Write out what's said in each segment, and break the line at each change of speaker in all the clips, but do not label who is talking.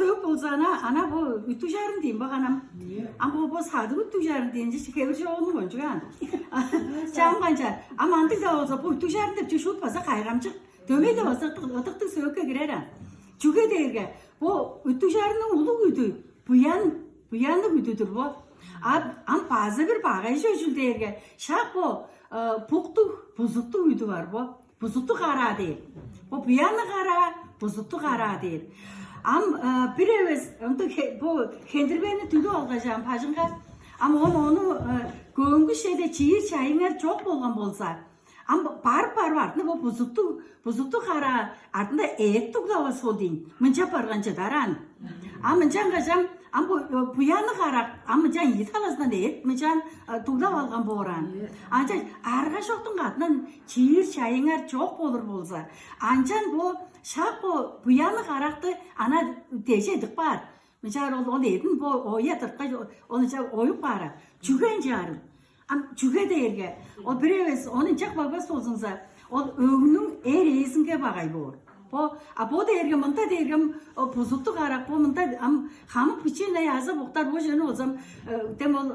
söğüp olsana ana bu ütü jarın diyeyim bak anam. Ama bu sadı ütü jarın deyince şeker şey olmuyor çünkü an. Çam kanca. Ama antik da olsa bu ütü jarın deyip çüşüp basa kaygamcık. Dömeyi de basa atıktı söğüke girer an. Çünkü derge bu ütü jarının ulu ütü. Bu yanlı ütüdür bu. Am bazı bir bagajı ölçül derge. Şak bu buzuttu ütü var bu. Buzuttu kara değil. Bu yanlı kara, buzuttu kara değil. Am bir evvel bu kendirbeni tüdü alacağım pajınga. Ama onu göğüngü şeyde çiğir çayınlar çok bolgan bolsa. Ama par var. Bu buzuttu kara ardında et tukdava sodin. Mınca parganca daran. Am mıncan gajam am bu yanı kara am mıncan yit halasından et mıncan tukdav algan boran. Ancak arga şoktun katından çiğir çayınlar çok bolur bolsa. Ancak şak bu yanı karaktı ana deşedik var. Mesela onu edin bu oya tırtka onu oyup para. Çügen jarım. Am çüge derge. O bireves onun çak babası olsunsa o öğünün eresinge bagay bor. Bu derge mınta derge o buzuttu karak bu mınta am hamık biçine yazı boktar bu jönü olsam demol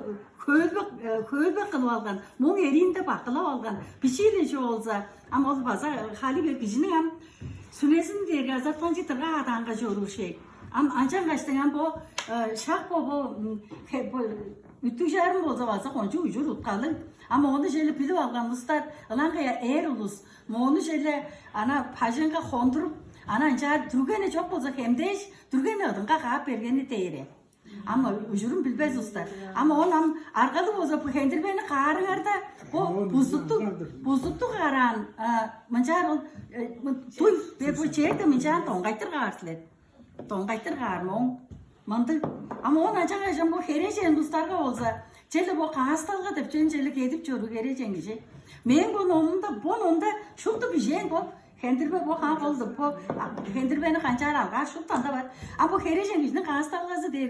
köylbek kılıp algan. Mon erinde bakıla algan. Biçiyle şey olsa ama o baza hali bir kişinin am sünesin derge azatlancı tırga adanga jorur şey. Ancak kaçtan bu şak bu ütü jarım bolsa varsa koncu ucur utkalın. Ama onu şöyle pilip algan ustar alankaya eğer ulus. Onu şöyle ana pajınga kondurup ana jar Türkene çok bolsa hemdeş Türkene adınga kağıp bergeni değeri. Ama ucurum bilmez ustar. Ama onun arkalı bolsa bu kendirbeni karınarda bu buzuttu karan mancar tuy ve bu çeyde mancar tongaytır karslet. Tongaytır karmon. Mantık. Ama onun acaba bu hereceğin dostlarga olsa, çelle bu hastalga da çelle edip çoru hereceğin işi. Men bunun da şurada bir şey bu. Kendirbe bu kan oldu. Bu kendirbeni kancar algar şurada da var. Ama bu hereceğin işinin hastalgası değil.